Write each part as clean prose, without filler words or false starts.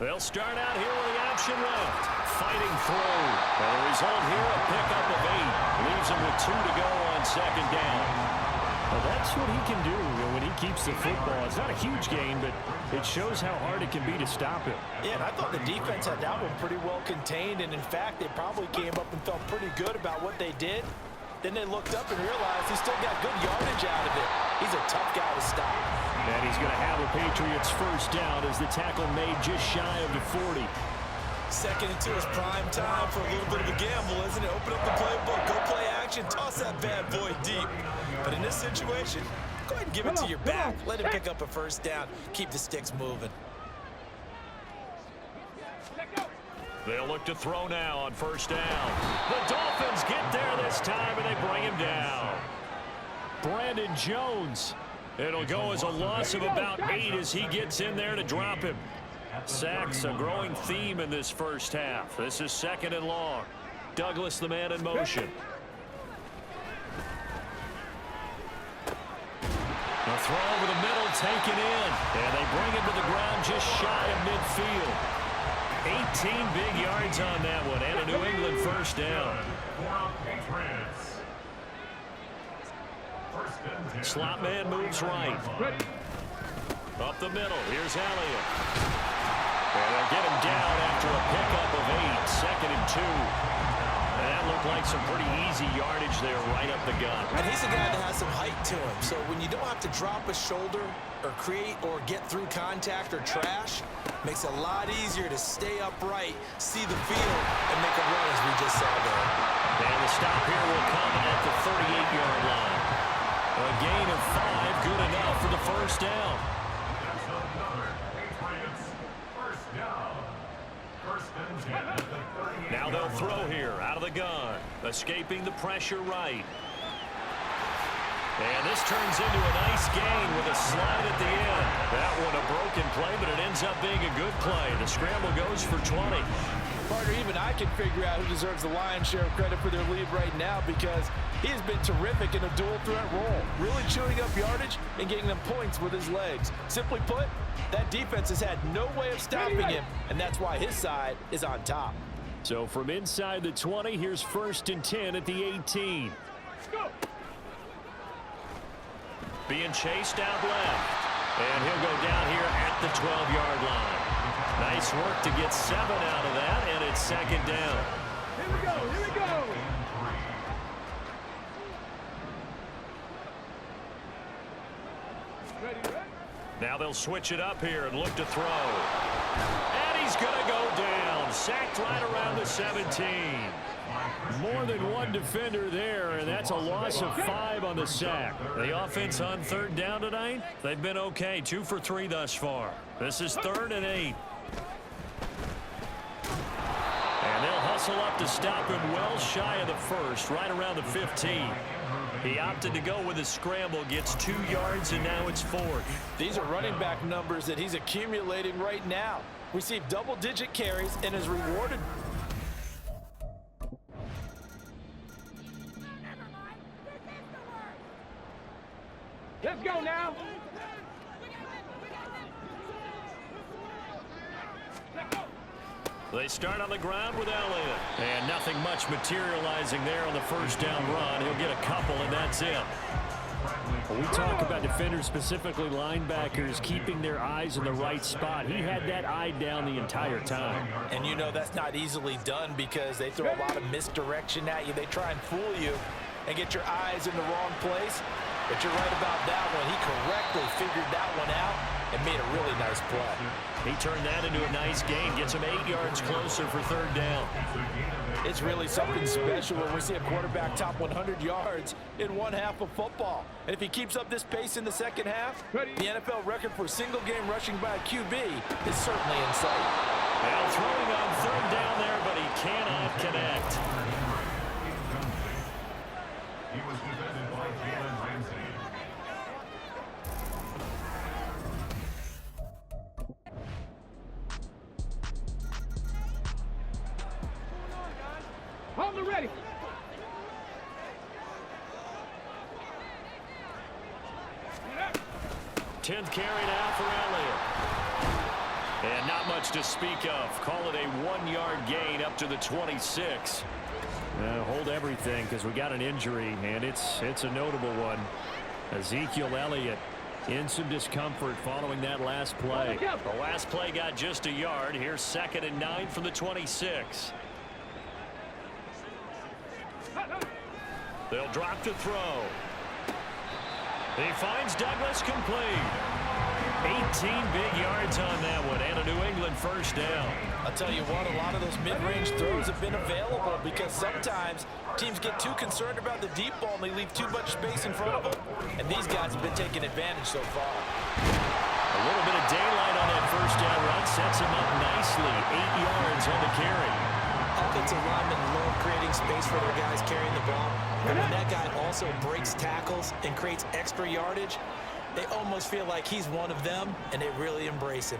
They'll start out here with the option left. Fighting through. And the result here, a pickup of 8. Leaves him with 2 to go on second down. Well, that's what he can do when he keeps the football. It's not a huge gain, but it shows how hard it can be to stop him. Yeah, and I thought the defense had that one pretty well contained. And, in fact, they probably came up and felt pretty good about what they did. Then they looked up and realized he still got good yardage out of it. He's a tough guy to stop. And he's going to have a Patriots first down as the tackle made just shy of the 40. Second and 2 is prime time for a little bit of a gamble, isn't it? Open up the playbook, go play action, toss that bad boy deep. But in this situation, go ahead and give it to your back. Let him pick up a first down. Keep the sticks moving. They'll look to throw now on first down. The Dolphins get there this time, and they bring him down. Brandon Jones. It'll go as a loss of about 8 as he gets in there to drop him. Sacks, a growing theme in this first half. This is second and long. Douglas, the man in motion. The throw over the middle, taken in. And they bring him to the ground just shy of midfield. 18 big yards on that one, and a New England first down. Slot man moves right. Up the middle, here's Elliott. And they'll get him down after a pickup of 8, second and 2. And that looked like some pretty easy yardage there right up the gut. And he's a guy that has some height to him, so when you don't have to drop a shoulder or create or get through contact or trash, makes it a lot easier to stay upright, see the field, and make a run as we just saw there. And the stop here will come at the 38-yard line. A gain of 5, good enough for the first down. Now they'll throw here out of the gun, escaping the pressure right. And this turns into a nice gain with a slide at the end. That one a broken play, but it ends up being a good play. The scramble goes for 20. Partner, even I can figure out who deserves the lion's share of credit for their lead right now, because he has been terrific in a dual threat role, really chewing up yardage and getting them points with his legs. Simply put, that defense has had no way of stopping him, and that's why his side is on top. So from inside the 20, here's first and 10 at the 18. Let's go. Being chased out left. And he'll go down here at the 12-yard line. Nice work to get 7 out of that, and it's second down. Here we go, here we go. Ready. Now they'll switch it up here and look to throw. And he's going to go down. Sacked right around the 17. More than one defender there, and that's a loss of 5 on the sack. The offense on third down tonight, they've been okay. 2 for 3 thus far. This is 3rd and 8. And they'll hustle up to stop him well shy of the first, right around the 15. He opted to go with a scramble, gets 2 yards, and now it's 4th. These are running back numbers that he's accumulating right now. Received double-digit carries and is rewarded. Let's go now. They start on the ground with Elliott. And nothing much materializing there on the first down run. He'll get a couple, and that's it. When we talk about defenders, specifically linebackers, keeping their eyes in the right spot, he had that eye down the entire time. And you know that's not easily done because they throw a lot of misdirection at you. They try and fool you and get your eyes in the wrong place. But you're right about that one. He correctly figured that one out and made a really nice play. He turned that into a nice gain, gets him 8 yards closer for 3rd down. It's really something special when we see a quarterback top 100 yards in one half of football. And if he keeps up this pace in the second half, the NFL record for single-game rushing by a QB is certainly in sight. Now throwing on 3rd down there, but he cannot connect. He was defended by Jalen Ramsey. Hold it ready. 10th carry now for Elliott. And not much to speak of. Call it a 1-yard gain up to the 26. Hold everything because we got an injury, and it's a notable one. Ezekiel Elliott in some discomfort following that last play. The last play got just a yard. Here's 2nd and 9 from the 26. They'll drop to throw. He finds Douglas complete. 18 big yards on that one, and a New England first down. I'll tell you what, a lot of those mid-range throws have been available because sometimes teams get too concerned about the deep ball and they leave too much space in front of them. And these guys have been taking advantage so far. A little bit of daylight on that first down run sets him up nicely. 8 yards on the carry. Offensive linemen love creating space for their guys carrying the ball. And when that guy also breaks tackles and creates extra yardage, they almost feel like he's one of them, and they really embrace him.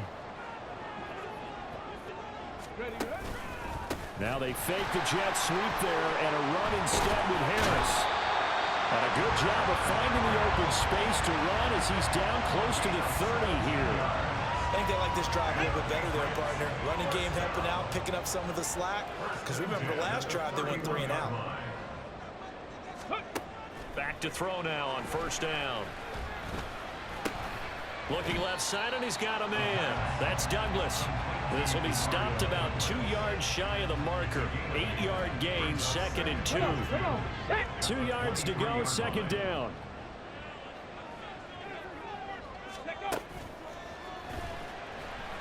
Now they fake the jet sweep there and a run instead with Harris. And a good job of finding the open space to run as he's down close to the 30 here. I think they like this drive a little bit better there, partner. Running game helping out, picking up some of the slack. Because remember the last drive, they went 3 and out. Back to throw now on first down. Looking left side, and he's got a man. That's Douglas. This will be stopped about 2 yards shy of the marker. 8-yard gain, 2nd and 2. 2 yards to go, 2nd down.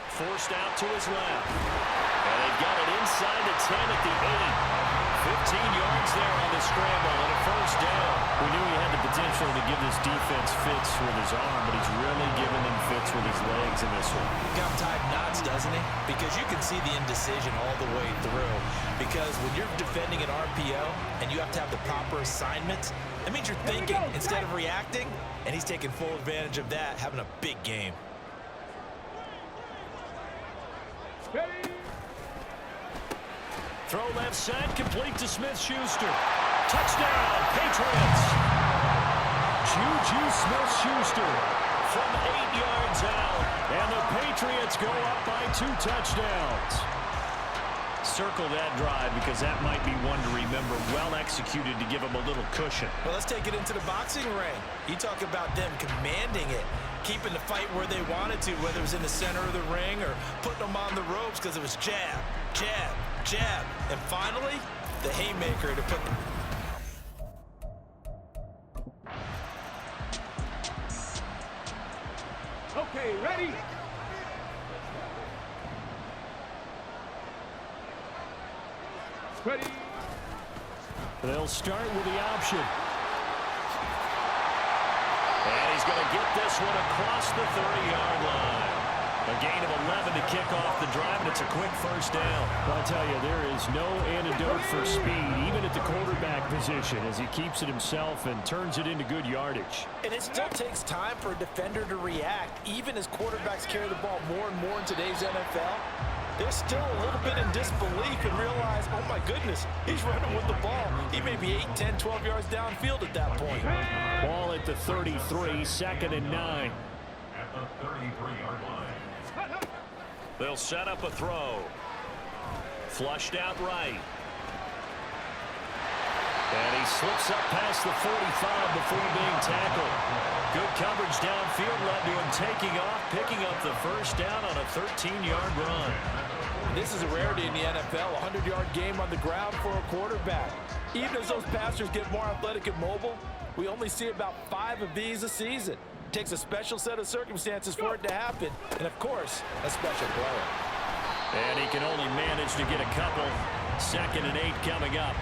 Forced out to his left. And they've got it inside the 10 at the 8. 15 yards there on the scramble and a first down. We knew he had the potential to give this defense fits with his arm, but he's really giving them fits with his legs in this one. Got him tied knots, doesn't he? Because you can see the indecision all the way through. Because when you're defending an RPO and you have to have the proper assignments, that means you're thinking instead of reacting, and he's taking full advantage of that, having a big game. Throw left side, complete to Smith-Schuster. Touchdown, Patriots. Juju Smith-Schuster from 8 yards out. And the Patriots go up by 2 touchdowns. Circle that drive because that might be one to remember. Well executed to give them a little cushion. Well, let's take it into the boxing ring. You talk about them commanding it, keeping the fight where they wanted to, whether it was in the center of the ring or putting them on the ropes because it was jab, jab, jab. And finally, the haymaker to put them. Okay, ready? Ready? They'll start with the option. And he's going to get this one across the 30-yard line. A gain of 11 to kick off the drive, and it's a quick first down. I'll tell you, there is no antidote for speed, even at the quarterback position, as he keeps it himself and turns it into good yardage. And it still takes time for a defender to react, even as quarterbacks carry the ball more and more in today's NFL. They're still a little bit in disbelief and realize, oh my goodness, he's running with the ball. He may be 8, 10, 12 yards downfield at that point. Ball at the 33, 2nd and 9. At the 33-yard line. They'll set up a throw. Flushed out right. And he slips up past the 45 before being tackled. Good coverage downfield led to him taking off, picking up the first down on a 13-yard run. This is a rarity in the NFL, a 100-yard game on the ground for a quarterback. Even as those passers get more athletic and mobile, we only see about 5 of these a season. It takes a special set of circumstances for it to happen, and of course, a special player. And he can only manage to get a couple. 2nd and 8 coming up.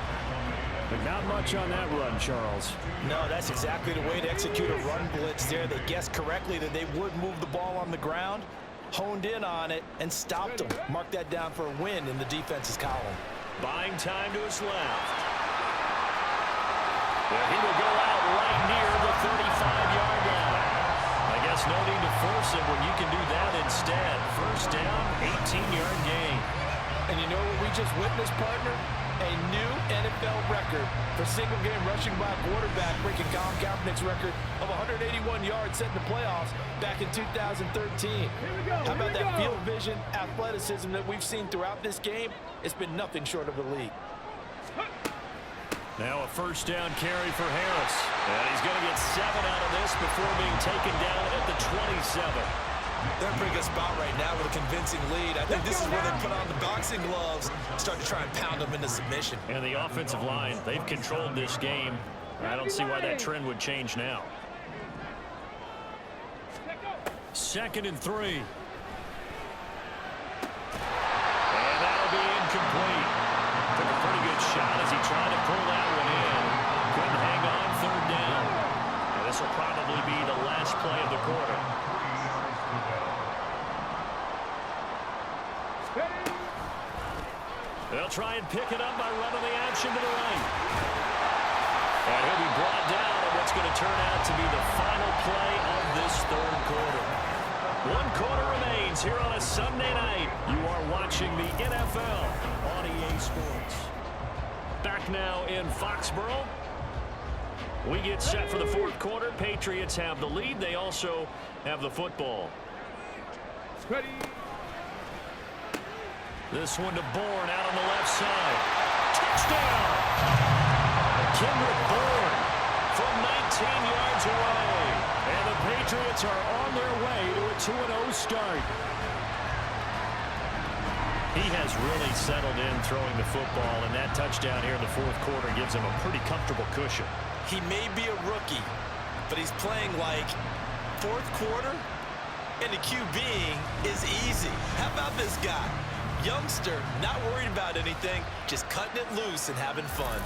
But not much on that run, Charles. No, that's exactly the way to execute a run blitz there. They guessed correctly that they would move the ball on the ground, honed in on it, and stopped them. Mark that down for a win in the defense's column. Buying time to his left. Well, he will go out right near the 35-yard line. I guess no need to force it when you can do that instead. First down, 18-yard gain. And you know what we just witnessed, partner? a new NFL record for single-game rushing by a quarterback, breaking Colin Kaepernick's record of 181 yards set in the playoffs back in 2013. How about that field vision, athleticism that we've seen throughout this game? It's been nothing short of elite. Now a first down carry for Harris. And he's going to get 7 out of this before being taken down at the 27. They're in a pretty good spot right now with a convincing lead. I think this is where they put on the boxing gloves and start to try and pound them into submission. And the offensive line, they've controlled this game. I don't see why that trend would change now. 2nd and 3. And that'll be incomplete. Took a pretty good shot as he tried to pull that one in. Couldn't hang on 3rd down. And this will probably be the last play of the quarter. They'll try and pick it up by running the action to the right. And he'll be brought down on what's going to turn out to be the final play of this 3rd quarter. 1 quarter remains here on a Sunday night. You are watching the NFL on EA Sports. Back now in Foxborough. We get set for the 4th quarter. Patriots have the lead. They also have the football. Ready. This one to Bourne out on the left side. Touchdown! Kendrick Bourne from 19 yards away. And the Patriots are on their way to a 2-0 start. He has really settled in throwing the football, and that touchdown here in the 4th quarter gives him a pretty comfortable cushion. He may be a rookie, but he's playing like 4th quarter, and the QBing is easy. How about this guy? Youngster, not worried about anything, just cutting it loose and having fun.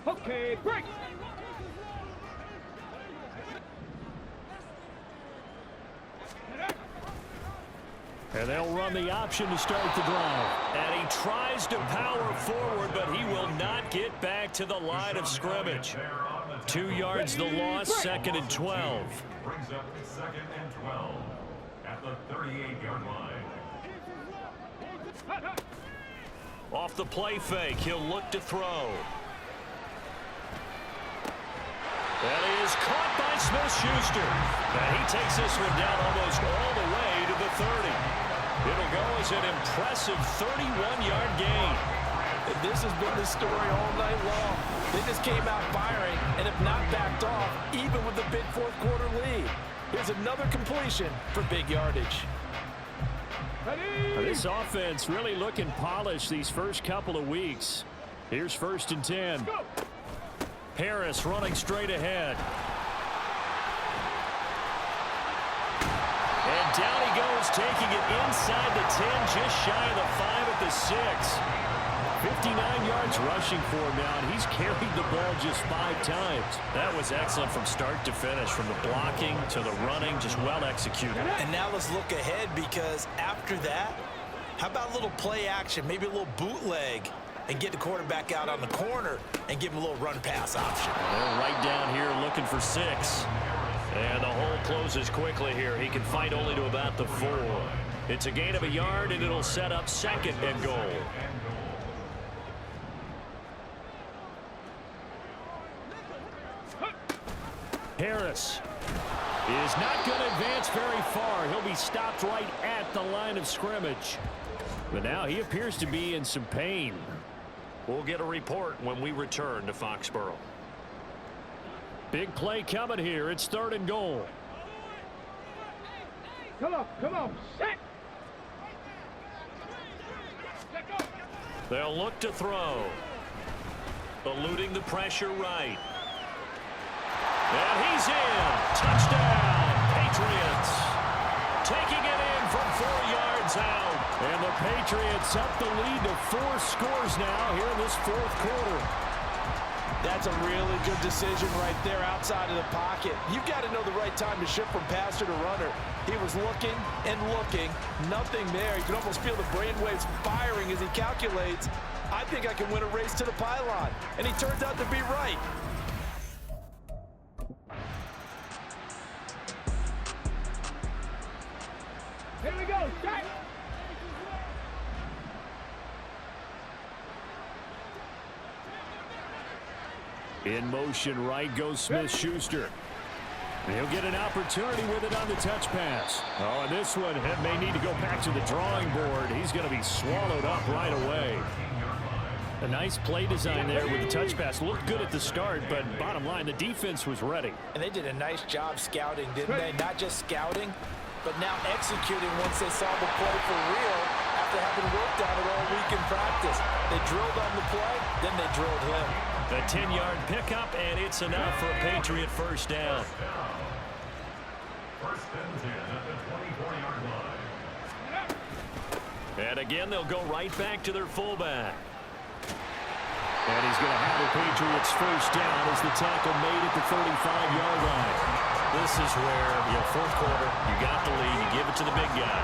Okay, break. And they'll run the option to start the drive. And he tries to power forward, but he will not get back to the line of scrimmage. 2 yards the loss, 2nd and 12. Brings up 2nd and 12 at the 38-yard line. Off the play fake, he'll look to throw. That is caught by Smith-Schuster. And he takes this one down almost all the way to the 30. It'll go as an impressive 31-yard gain. And this has been the story all night long. They just came out firing and have not backed off, even with the big 4th quarter lead. Here's another completion for big yardage. This offense really looking polished these first couple of weeks. Here's 1st and 10. Harris running straight ahead. And down he goes, taking it inside the 10, just shy of the 5 at the 6. 59 yards rushing for him now, and he's carried the ball just 5 times. That was excellent from start to finish, from the blocking to the running, just well executed. And now let's look ahead, because after that, how about a little play action, maybe a little bootleg, and get the quarterback out on the corner and give him a little run pass option. They're right down here looking for 6. And the hole closes quickly here. He can fight only to about the 4. It's a gain of a yard, and it'll set up 2nd and goal. Harris is not going to advance very far. He'll be stopped right at the line of scrimmage. But now he appears to be in some pain. We'll get a report when we return to Foxborough. Big play coming here. It's 3rd and goal. Come on, set. They'll look to throw. Eluding the pressure right. And he's in. Touchdown, Patriots. Taking it in from 4 yards out. And the Patriots up the lead to 4 scores now here in this 4th quarter. That's a really good decision right there outside of the pocket. You've got to know the right time to shift from passer to runner. He was looking and looking. Nothing there. You can almost feel the brainwaves firing as he calculates, I think I can win a race to the pylon. And he turns out to be right. Here we go, set. In motion right goes Smith-Schuster. He'll get an opportunity with it on the touch pass. Oh, and this one may need to go back to the drawing board. He's going to be swallowed up right away. A nice play design there with the touch pass. Looked good at the start, but bottom line, the defense was ready. And they did a nice job scouting, didn't they? Not just scouting, but now executing once they saw the play for real after having worked on it all week in practice. They drilled on the play, then they drilled him. The 10-yard pickup, and it's enough for a Patriot first down. First and 10 at the 24-yard line. And again, they'll go right back to their fullback. And he's going to have the Patriots first down as the tackle made at the 35-yard line. This is where, 4th quarter, you got the lead, you give it to the big guy.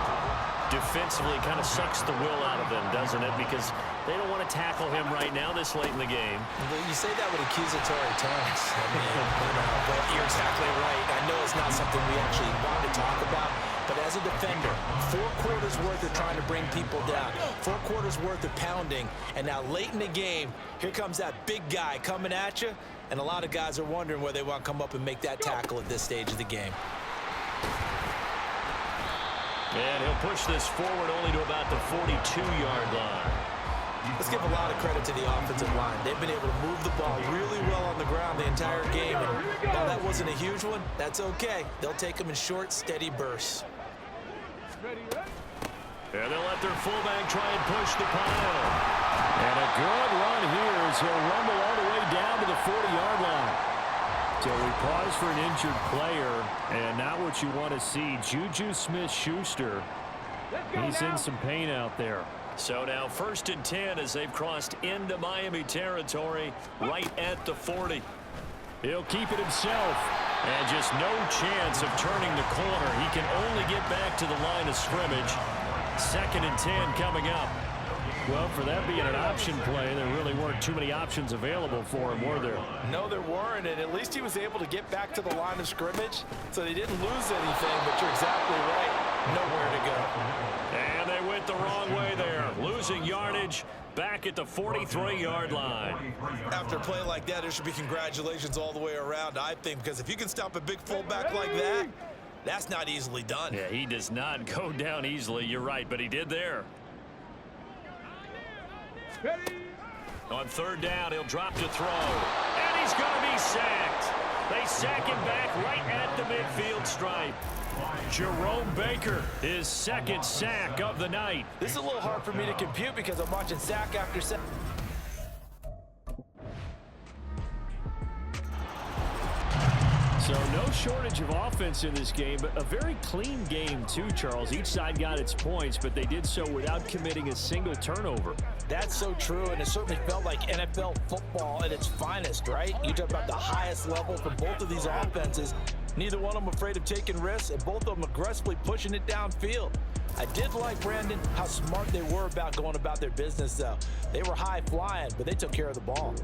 Defensively kind of sucks the will out of them, doesn't it? Because they don't want to tackle him right now this late in the game. You say that with accusatory tones. I mean, but you're exactly right. I know it's not something we actually want to talk about, but as a defender, 4 quarters worth of trying to bring people down, 4 quarters worth of pounding, and now late in the game, here comes that big guy coming at you, and a lot of guys are wondering where they want to come up and make that tackle at this stage of the game. And he'll push this forward only to about the 42-yard line. Let's give a lot of credit to the offensive line. They've been able to move the ball really well on the ground the entire game. And while that wasn't a huge one, that's okay. They'll take them in short, steady bursts. And they'll let their fullback try and push the pile. And a good run here as he'll rumble all the way down to the 40-yard line. So we pause for an injured player, and not what you want to see. Juju Smith-Schuster, he's in some pain out there. So now 1st and 10 as they've crossed into Miami territory right at the 40. He'll keep it himself. And just no chance of turning the corner. He can only get back to the line of scrimmage. 2nd and 10 coming up. Well, for that being an option play, there really weren't too many options available for him, were there? No, there weren't, and at least he was able to get back to the line of scrimmage, so they didn't lose anything, but you're exactly right. Nowhere to go. And they went the wrong way there. Losing yardage back at the 43-yard line. After a play like that, there should be congratulations all the way around, I think, because if you can stop a big fullback like that, that's not easily done. Yeah, he does not go down easily. You're right, but he did there. On 3rd down, he'll drop to throw. And he's going to be sacked. They sack him back right at the midfield stripe. Jerome Baker, his 2nd sack of the night. This is a little hard for me to compute because I'm watching sack after sack. So no shortage of offense in this game, but a very clean game too, Charles. Each side got its points, but they did so without committing a single turnover. That's so true, and it certainly felt like NFL football at its finest, right? You talk about the highest level from both of these offenses. Neither one of them afraid of taking risks, and both of them aggressively pushing it downfield. I did like, Brandon, how smart they were about going about their business, though. They were high flying, but they took care of the ball.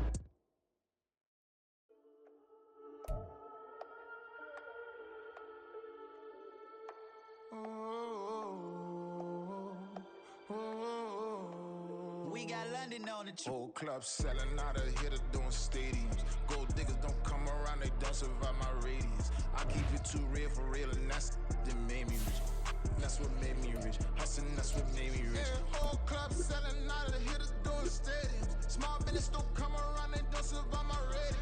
London on the trip. Whole club selling out of hitter doing stadiums. Gold diggers don't come around, they don't survive my radius. I keep it too real for real, and that's that made me rich. That's what made me rich. Hustling, that's what made me rich. Yeah, whole club selling out of the hitters doing stadiums. Small business don't come around, they don't survive my radius.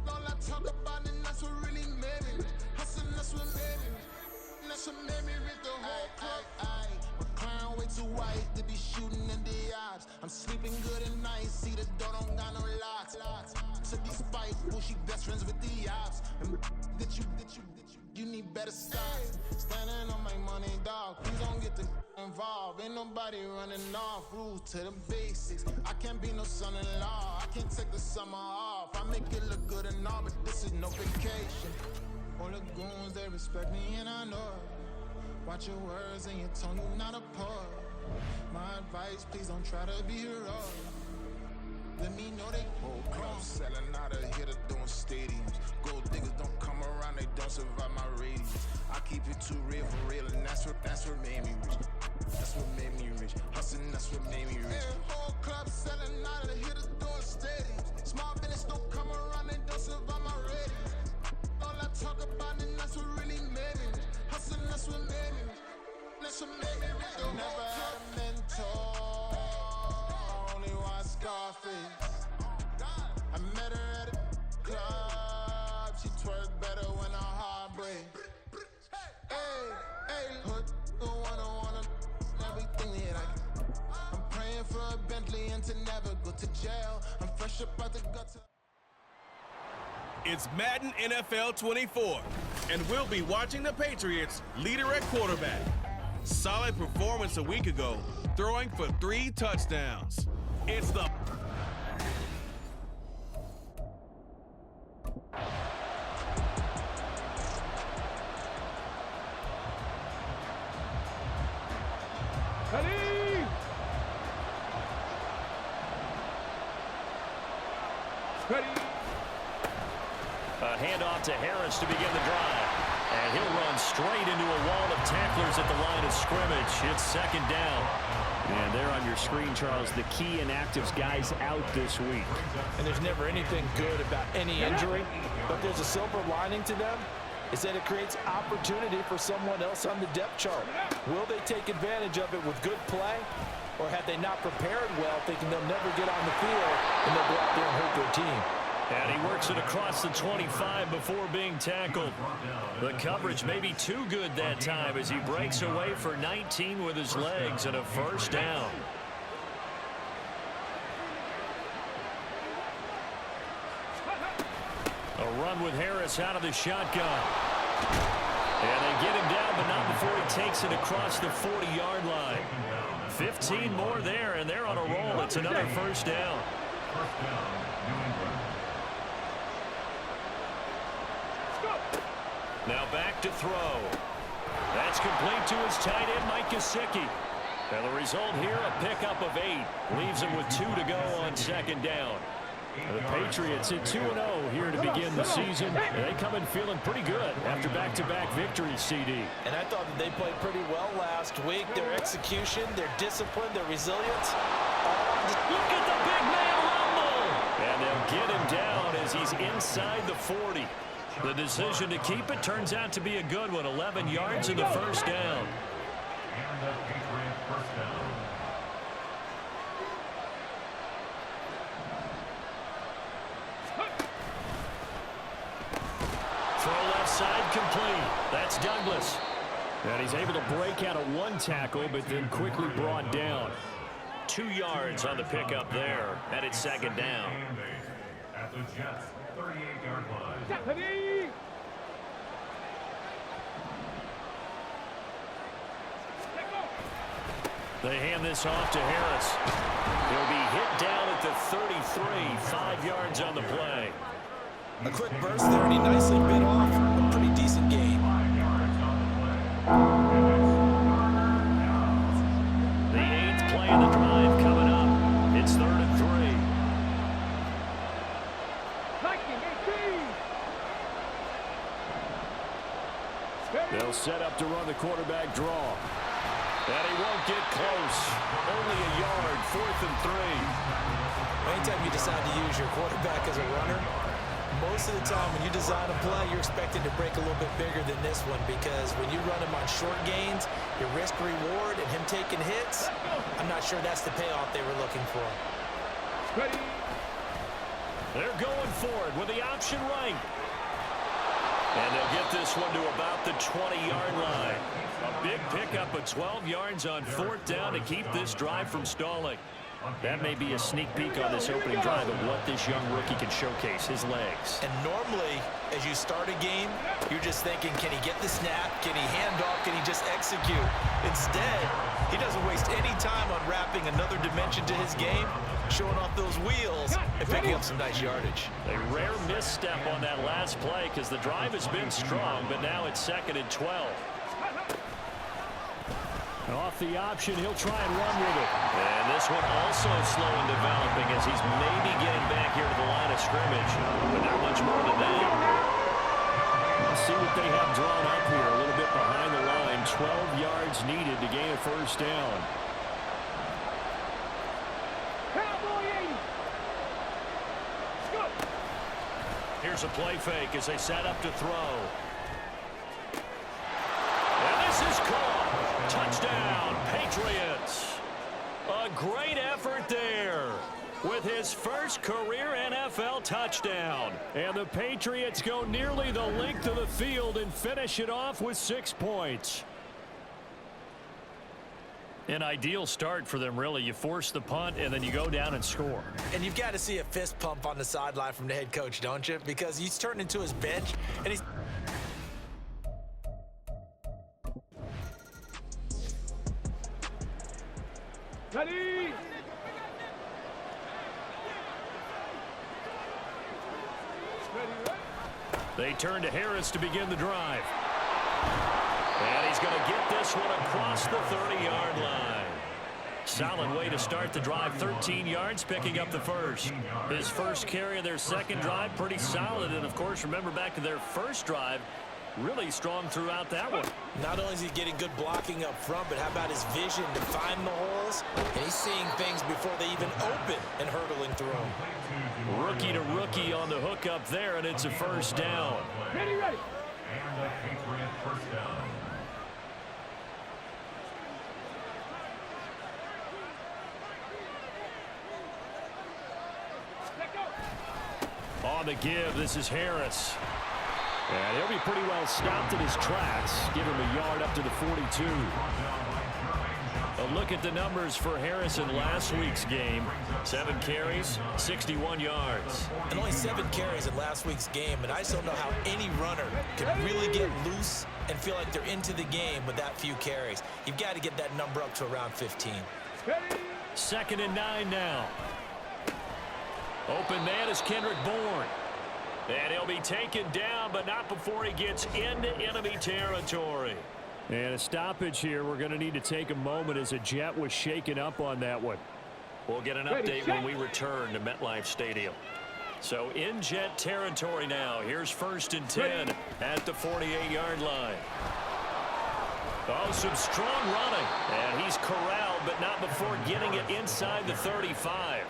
All I talk about, and that's what really made me rich. Hustling, that's what made me rich. That's what made me rich. The whole club. My crown way too white to be shooting in the odds. I'm sleeping good at night. See the door don't got no locks. To be spiteful, she best friends with the ops. And you need better size. Standing on my money, dog. Please don't get the involved. Ain't nobody running off. Rules to the basics. I can't be no son-in-law. I can't take the summer off. I make it look good and all, but this is no vacation. All the goons, they respect me and I know it. Watch your words and your tone, you not a poet. My advice, please don't try to be heroic. Let me know they whole club selling out of hitter doing stadiums. Gold diggers don't come around, they don't survive my radius. I keep it too real for real, and that's what made me rich. That's what made me rich. Hustling, that's what made me rich. Yeah, whole club selling out of the hitters doing stadiums. Small business don't come around, they don't survive my radius. All I talk about, and that's what really made me rich. Hustling, that's what made me rich. That's what made me rich. Never had a mentor, only one Scarface. I met her at a club, she twerk better when her heart breaks. Hey, hood, the one I wanna, everything that I can. I'm praying for a Bentley and to never go to jail. I'm fresh up out the gutter. It's Madden NFL 24, and we'll be watching the Patriots leader at quarterback. Solid performance a week ago, throwing for 3 touchdowns. It's the Ready. A handoff to Harris to begin the drive. And he'll run straight into a wall of tacklers at the line of scrimmage. It's second down. And there on your screen, Charles, the key inactives guys out this week. And there's never anything good about any injury, but there's a silver lining to them. Is that it creates opportunity for someone else on the depth chart. Will they take advantage of it with good play? Or have they not prepared well, thinking they'll never get on the field, and they'll go out there and hurt their team? And he works it across the 25 before being tackled. The coverage may be too good that time as he breaks away for 19 with his legs and a first down. A run with Harris out of the shotgun. And they get him down, but not before he takes it across the 40-yard line. 15 more there, and they're on a roll. It's another first down. First down, New England. Now back to throw. That's complete to his tight end, Mike Gesicki. And the result here, a pickup of 8. Leaves him with 2 to go on second down. The Patriots at 2-0 here to begin the season. They come in feeling pretty good after back-to-back victories, CD. And I thought that they played pretty well last week. Their execution, their discipline, their resilience. Look at the big man rumble! And they'll get him down as he's inside the 40. The decision to keep it turns out to be a good one. 11 yards in the first down. And the Patriots first down. Throw left side complete. That's Douglas. And he's able to break out of 1 tackle, but then quickly brought down. 2 yards on the pickup there. And it's second down. At the Jets' 38-yard line. Ready. They hand this off to Harris. He'll be hit down at the 33, 5 yards on the play. A quick burst there, and he nicely bit off a pretty decent gain. 5 yards on the play. The 8th play of the drive coming up. It's 3rd and 3. They'll set up to run the quarterback draw. And he won't get close. Only a yard, 4th and 3. Anytime you decide to use your quarterback as a runner, most of the time when you design a play, you're expected to break a little bit bigger than this one, because when you run him on short gains, your risk-reward and him taking hits, I'm not sure that's the payoff they were looking for. Ready. They're going for it with the option right. And they'll get this one to about the 20-yard line. A big pickup of 12 yards on 4th down to keep this drive from stalling. That may be a sneak peek on this opening drive of what this young rookie can showcase, his legs. And normally, as you start a game, you're just thinking, can he get the snap? Can he hand off? Can he just execute? Instead, he doesn't waste any time unwrapping another dimension to his game, showing off those wheels and picking up some nice yardage. A rare misstep on that last play because the drive has been strong, but now it's 2nd and 12. Off the option, he'll try and run with it. And this one also slow in developing as he's maybe getting back here to the line of scrimmage, but not much more than that. Let's see what they have drawn up here. A little bit behind the line. 12 yards needed to gain a 1st down. Here's a play fake as they set up to throw. And this is caught. Touchdown, Patriots. A great effort there with his first career NFL touchdown. And the Patriots go nearly the length of the field and finish it off with 6 points. An ideal start for them, really. You force the punt, and then you go down and score. And you've got to see a fist pump on the sideline from the head coach, don't you? Because he's turned into his bench, and he's... Ready. They turn to Harris to begin the drive. And he's going to get this one across the 30-yard line. Solid way to start the drive. 13 yards, picking up the first. His first carry of their second drive, pretty solid. And, of course, remember back to their first drive, really strong throughout that one. Not only is he getting good blocking up front, but how about his vision to find the holes? And he's seeing things before they even open and hurdling through them. Rookie to rookie on the hook up there, and it's a 1st down. Ready, ready. And the Patriot 1st down. On the give, this is Harris. And he'll be pretty well stopped in his tracks. Give him a yard up to the 42. A look at the numbers for Harris in last week's game. 7 carries, 61 yards. And only 7 carries in last week's game, and I just don't know how any runner can really get loose and feel like they're into the game with that few carries. You've got to get that number up to around 15. 2nd and 9 now. Open man is Kendrick Bourne. And he'll be taken down, but not before he gets into enemy territory. And a stoppage here. We're going to need to take a moment as a Jet was shaken up on that one. We'll get an update when we return to MetLife Stadium. So in Jet territory now. Here's 1st and 10 at the 48-yard line. Oh, some strong running. And he's corralled, but not before getting it inside the 35.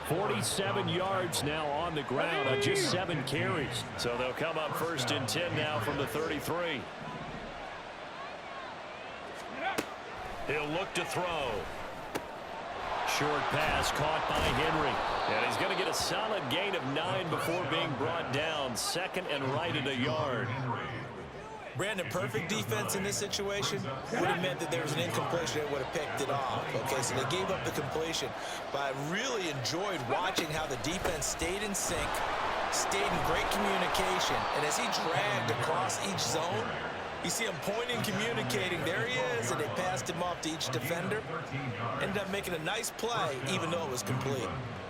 47 yards now on the ground on just 7 carries. So they'll come up 1st and 10 now from the 33. He'll look to throw. Short pass caught by Henry. And he's going to get a solid gain of 9 before being brought down. 2nd and right at a yard. Brandon, perfect defense in this situation would have meant that there was an incompletion that would have picked it off. Okay, so they gave up the completion. But I really enjoyed watching how the defense stayed in sync, stayed in great communication. And as he dragged across each zone, you see him pointing, communicating. There he is, and they passed him off to each defender. Ended up making a nice play, even though it was complete.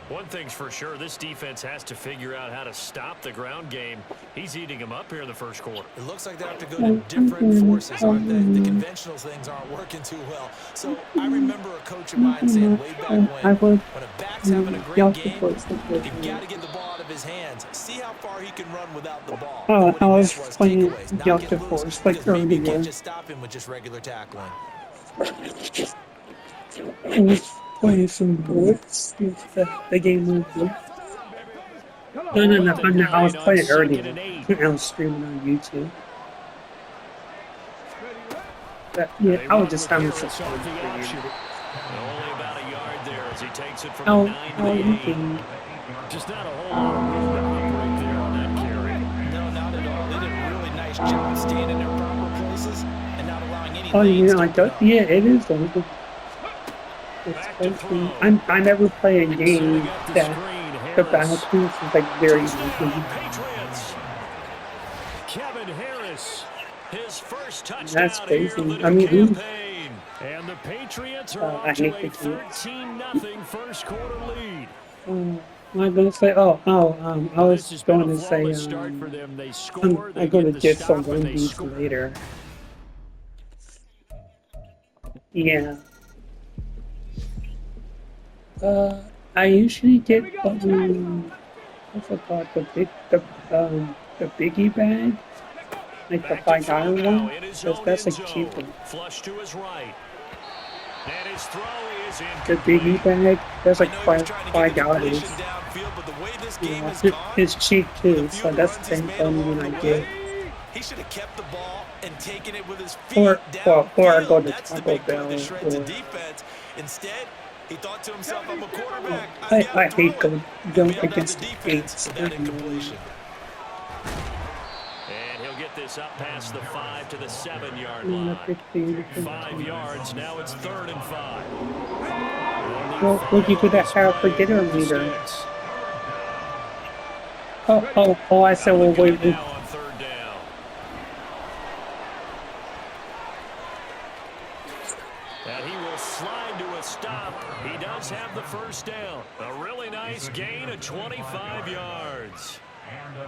One thing's for sure, this defense has to figure out how to stop the ground game. He's eating them up here in the first quarter. It looks like they have to go to different forces, aren't they? The conventional things aren't working too well. So I remember a coach of mine saying way back when a back's having a great game, you've got to get the ball out of his hands. See how far he can run without the ball. I was playing Delta Force like maybe you earlier. can't just stop him with just regular tackling. I was playing some boards. The game moved. No. I was playing earlier. I was streaming on YouTube. But yeah, I was just having some fun playing. Only about a yard there as he takes it from Oh, the 98. Just not a whole lot of room to operate there on that carry. No, not at all. They did a really nice job staying in their proper places and not allowing any Oh, lanes yeah, to open up. yeah, it is over. I never play a game that the battlefield is like very easy. Patriots. Kevin Harris, his first touchdown. That's crazy. Here in the I mean, campaign. And the Patriots are I off to hate a the Chiefs. 13-0 first quarter lead. What am I gonna say? I was going to say, Start for them. They score, I'm going to get some rankings later. Yeah. I usually get what's it called, the biggie bag, like the $5 one, because that's a cheap one. Flush to his right. And his throw is The biggie bag, that's like $5. Yeah, it's cheap too, so that's the only one I get. He should have kept the ball and taken it with his feet Or I go to That's the Taco big play Bell. that shreds Or, the defense. Instead, he thought to himself, I'm a quarterback. I hate going against the Gates. that incompletion. And he'll get this up past the 5 to the 7-yard line. 5 yards, now it's 3rd and 5. Well, look, you could have for dinner leader. I said, well, wait. And he will slide to a stop. He does have the first down. A really nice gain of 25 yards.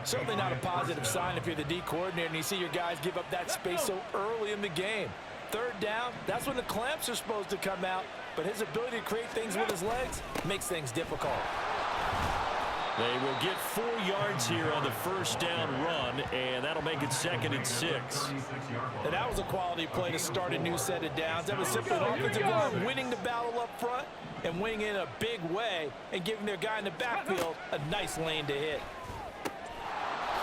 Certainly not a positive sign if you're the D coordinator and you see your guys give up that space so early in the game. 3rd down, that's when the clamps are supposed to come out, but his ability to create things with his legs makes things difficult. They will get 4 yards here on the first down run, and that'll make it 2nd and 6. And that was a quality play to start a new set of downs. That was simply an offensive line winning the battle up front and winning in a big way and giving their guy in the backfield a nice lane to hit.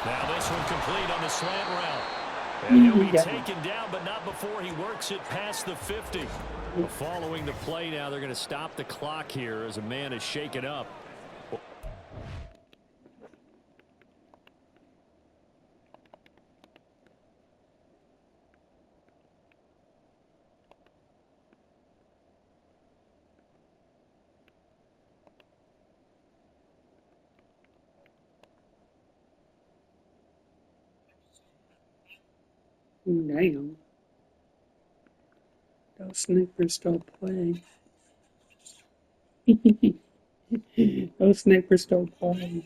Now this one complete on the slant route. And he'll be taken down, but not before he works it past the 50. Following the play now, they're going to stop the clock here as a man is shaken up. Damn. Those snipers don't play. Those snipers don't play.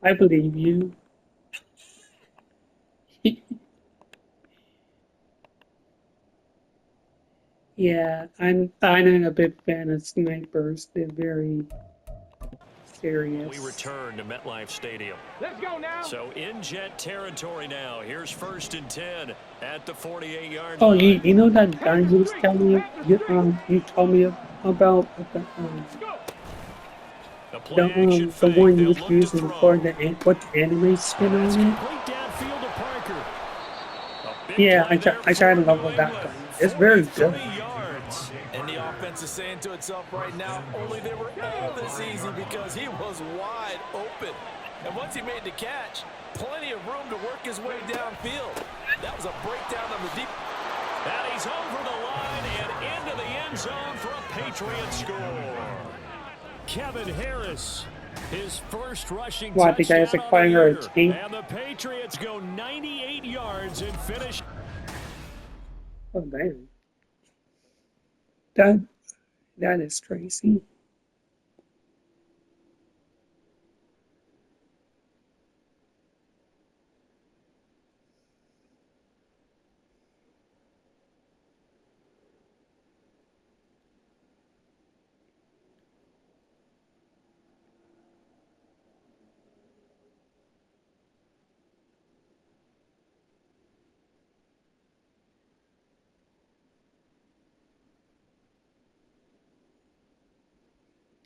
I believe you. Yeah, I'm not a big fan of snipers. They're very serious. We return to MetLife Stadium. Let's go now. So in Jet territory now. Here's 1st and 10 at the 48-yard Oh, line. you know that guy you was telling me, you told me about the one you was using for the anime skin on it. Yeah, I tried to level that guy. It's very good. And the offense is saying to itself right now, only they were all this easy because he was wide open. And once he made the catch, plenty of room to work his way downfield. That was a breakdown on the deep. And he's over the line and into the end zone for a Patriot score. Kevin Harris, his first rushing touchdown The guy's like playing her team. And the Patriots go 98 yards and finish. Oh, damn. That is crazy.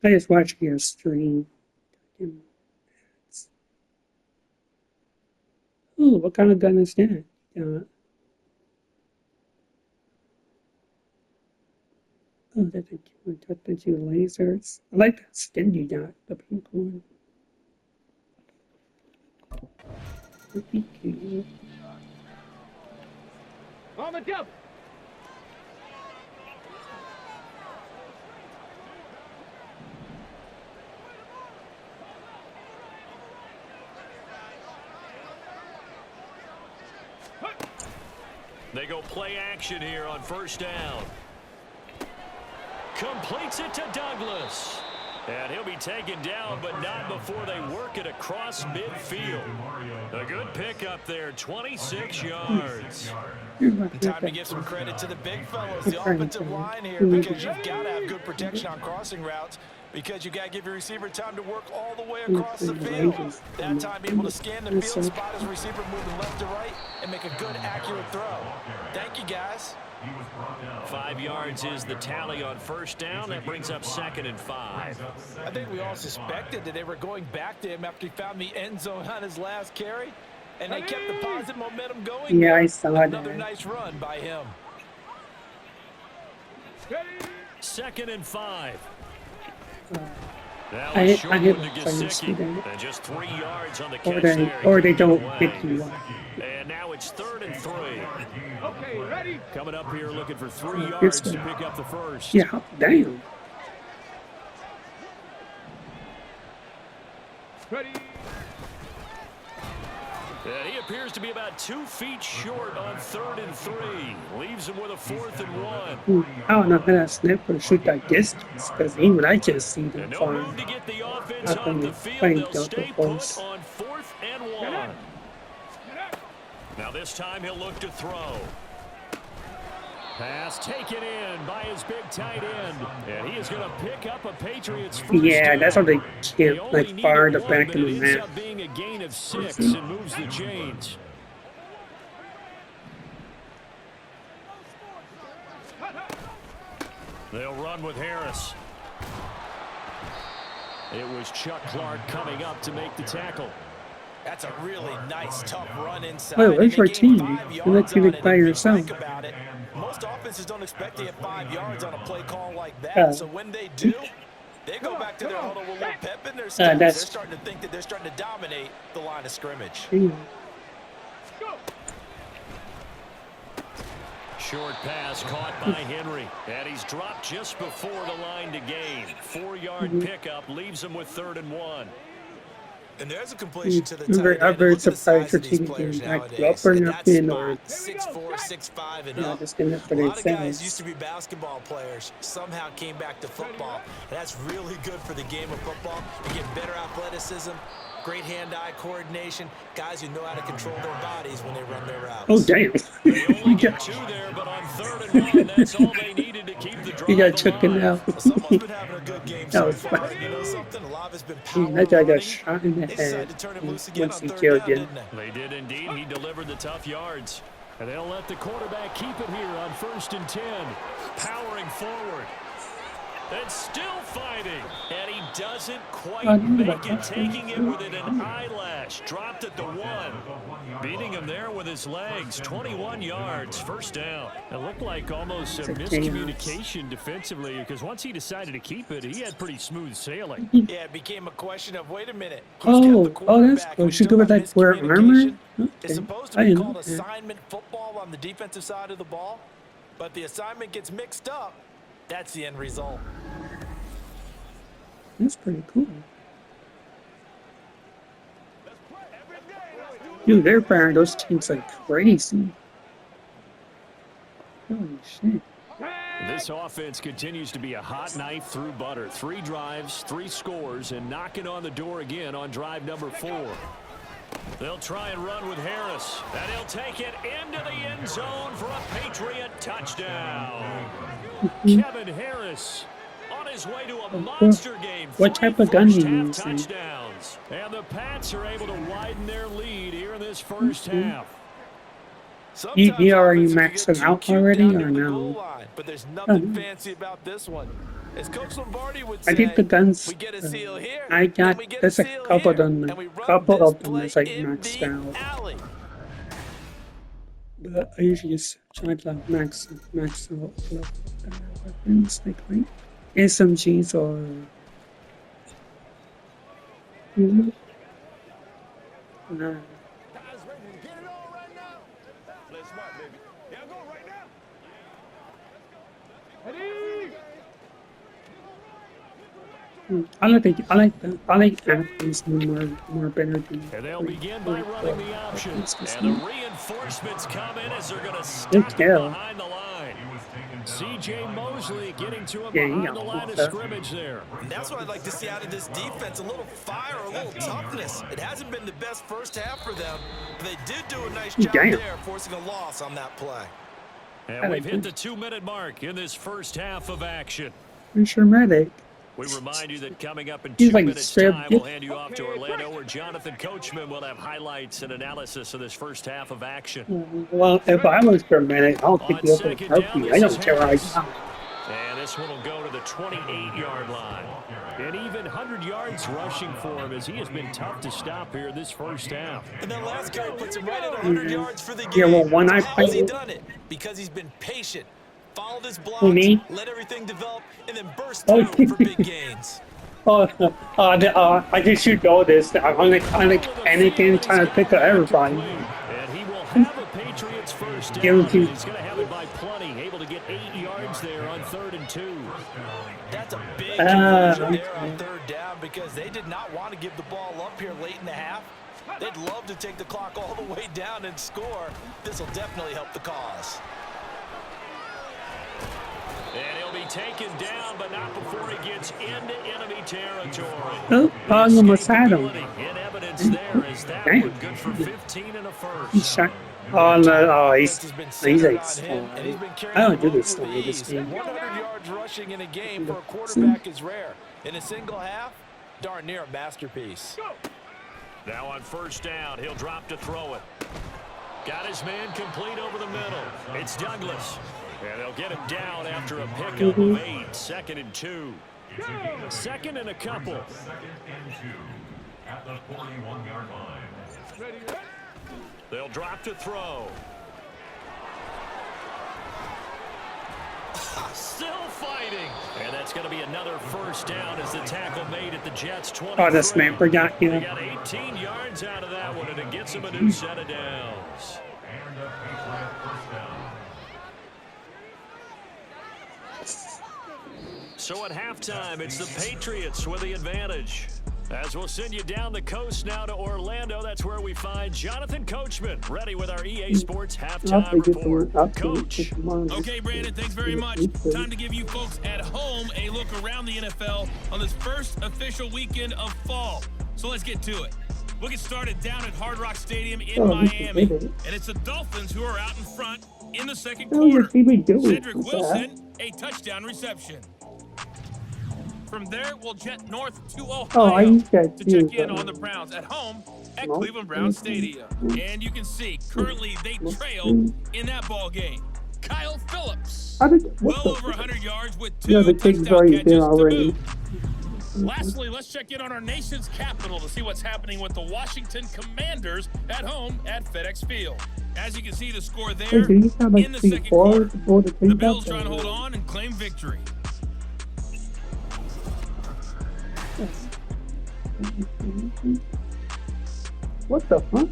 I just watched your stream. Oh, what kind of gun is that? Oh, that's a two lasers. I like that skin you got, the pink one. Pretty cute. On the jump. They go play action here on first down. Completes it to Douglas. And he'll be taken down, but not before they work it across midfield. A good pickup there, 26 yards. Time to give some credit to the big fellows, the offensive line here, because you've got to have good protection on crossing routes, because you got to give your receiver time to work all the way across the field. That time, be able to scan the field, spot his receiver moving left to right, and make a good, accurate throw. Thank you, guys. 5 yards is the tally on first down. That brings up 2nd and 5. I think we all suspected that they were going back to him after he found the end zone on his last carry, and they kept the positive momentum going. Yeah, I saw Another that. nice run by him. 2nd and 5. I hit players and just 3 yards on the catch or they don't pick you up. And now it's 3rd and 3. Okay, ready. Coming up here looking for 3 yards to pick up the first. Yeah, damn. Ready. And he appears to be about 2 feet short on 3rd and 3. Leaves him with a 4th and 1. I don't know how that snapper shoot that distance, because even I just see them And no far. room to get the offense I've off been the field. playing They'll stay double put force. on 4th and 1. Now this time he'll look to throw. Pass taken in by his big tight end. And he is going to pick up a Patriots first Yeah, down. that's how they They can't only like far the needed back one, in but the it ends map. up being a gain of 6 and moves the chains. They'll run with Harris. It was Chuck Clark coming up to make the tackle. That's a really nice, tough run inside. Wait, where's your And they gained team? 5 You yards let you on get it. by And if you yourself. think about it, most offenses don't expect to get 5 yards on a play call like that. So when they do, they go back to their huddle with a little pep in their step. They're starting to think that they're starting to dominate the line of scrimmage. Short pass caught by Henry. And he's dropped just before the line to gain. 4-yard pickup leaves him with 3rd and 1. And there's a completion to the I'm tight very, end. very Look at the surprised size your of these team players can like nowadays. upper At your that pin or spot, 6'4", 6'5", and up. just in it for A lot of guys themselves. used to be basketball players, somehow came back to football. And that's really good for the game of football. You get better athleticism, great hand-eye coordination, guys who know how to control their bodies when they run their routes. Oh damn! They only get 2 there, but on 3rd and 1, that's all they needed to keep the drive He got taken alive. out. Someone's been having a good game That so was far. funny. You know something? A lot has been power That guy got running. shot in the They head decided to turn it loose again once on he 3rd killed down, you. didn't they? They did indeed. He delivered the tough yards. And they'll let the quarterback keep it here on 1st and 10. Powering forward. And still fighting. And he doesn't quite make it. Taking it within an eyelash. Dropped at the 1. Beating him there with his legs. 21 yards. 1st down. It looked like almost a miscommunication defensively, because once he decided to keep it, he had pretty smooth sailing. Yeah, it became a question of, wait a minute. Who's got the Oh, that's quarterback? cool. We She talk go with about like wear armor. miscommunication. Okay. It's supposed to I be didn't called know that. assignment football on the defensive side of the ball, but the assignment gets mixed up. That's the end result. That's pretty cool. Dude, they're firing those teams like crazy. Holy shit. This offense continues to be a hot knife through butter. 3 drives, 3 scores, and knocking on the door again on drive number 4. They'll try and run with Harris. And he'll take it into the end zone for a Patriot touchdown. Kevin Harris on his way to a monster game. What type of gun do you use? Touchdowns. And the Pats are able to widen their lead here in this first half. He already maxed it out already or no? But there's nothing fancy about this one. As Coach Lombardi would I say, think the guns we get a seal here, I and got we get there's a seal couple here, of them, and we run couple this of them play is like in maxed the out. alley. But I usually just try to like max out weapons like SMGs or nah. I like athletes more better than. And they'll begin by running the option. And the reinforcements come in as they're going to Good stop him kill. behind the line. C.J. Mosley getting to him Yeah, you behind the got line of that. scrimmage there. And that's what I'd like to see out of this defense, a little fire, a little toughness. It hasn't been the best first half for them, but they did do a nice job Damn. there, forcing a loss on that play. And we've hit the 2-minute mark in this first half of action. Pretty sure medic. We remind you that coming up in He's 2 like minutes straight- time, we'll hand you off to Orlando, where Jonathan Coachman will have highlights and analysis of this first half of action. Well, if I was for medic, I'll pick On you up and second help down, you. I this don't is care where I Harris. come. And this one will go to the 28-yard line. And even 100 yards rushing for him, as he has been tough to stop here this first half. And that last carry puts him right at 100 yards for the game. Yeah, well, when I How has he played- done it? Because he's been patient, followed his blocks, Who, me? let everything develop, and then burst Oh, through for big gains. I just shoot all this. I'm like Anakin trying to pick up everybody. And he will have a Patriots first down. Guaranteed. He's going to have it by plenty, able to get 8 yards there on 3rd and 2. That's a big conversion there okay. on 3rd down because they did not want to give the ball up here late in the half. They'd love to take the clock all the way down and score. This will definitely help the cause. And he'll be taken down, but not before he gets into enemy territory. Oh, I almost had him. In evidence there is that Damn. one good for 15 and a He's first. shot. Oh no! Oh, Defense has been centered on him, and he's I been carrying don't the do ball this with stuff. This ease. game. 100 yards rushing in a game for a quarterback is rare. In a single half, darn near a masterpiece. Now on first down, he'll drop to throw it. Got his man complete over the middle. It's Douglas. And they'll get him down after a pickup of 8. 2nd and 2. 2nd and a couple. 2nd and 2 at the 41-yard line. They'll drop to throw. Still fighting. And that's going to be another first down as the tackle made at the Jets' 23. Oh, this man forgot you. They got 18 yards out of that one, and it gets him a new set of downs. And a Patriot first down. So at halftime, it's the Patriots with the advantage. As we'll send you down the coast now to Orlando, that's where we find Jonathan Coachman, ready with our EA Sports halftime report. Coach. Okay, Brandon, thanks very much. Time to give you folks at home a look around the NFL on this first official weekend of fall. So let's get to it. We'll get started down at Hard Rock Stadium in Miami. And it's the Dolphins who are out in front in the second quarter. Cedric Wilson, a touchdown reception. From there, we'll jet north to Ohio to check in on the Browns at home at Cleveland Browns Stadium. And you can see, currently they trail in that ball game. Kyle Phillips, well over 100 yards with 2 touchdown catches to boot. Lastly, let's check in on our nation's capital to see what's happening with the Washington Commanders at home at FedEx Field. As you can see, the score there in the second quarter. The Bills trying to hold on and claim victory. What the fuck?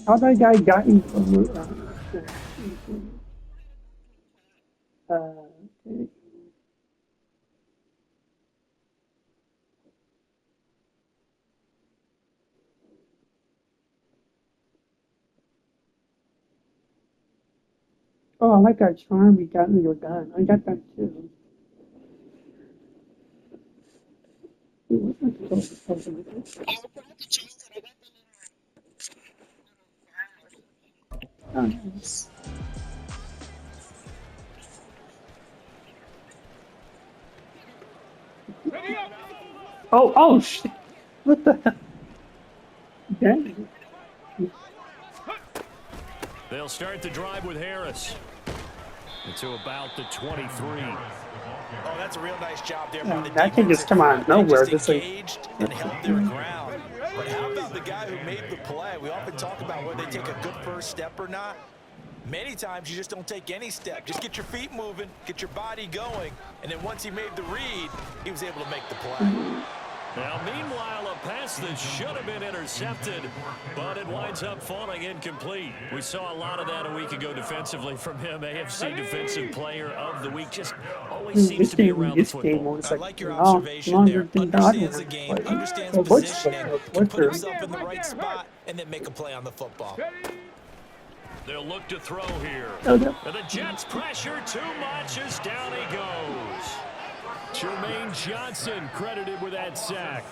How that guy got in from okay. Oh, I like that charm you got in your gun. I got that too. Oh, nice. Oh, shit. What the hell? Dang. They'll start the drive with Harris. to about the 23. Oh, that's a real nice job there Yeah, by the that can just come out of They nowhere. just Just like, engaged and held their ground. But how about the guy who made the play? We often talk about whether they take a good first step or not. Many times you just don't take any step. Just get your feet moving, get your body going, and then once he made the read, he was able to make the play. Now, meanwhile, a pass that should have been intercepted, but it winds up falling incomplete. We saw a lot of that a week ago defensively from him. AFC Defensive Player of the Week just always seems to be around the football. I like your observation there. Understands the game, understands positioning, can put himself in the right spot, and then make a play on the football. They'll look to throw here. oh, no. And the Jets pressure too much as down he goes. Jermaine Johnson credited with that sack.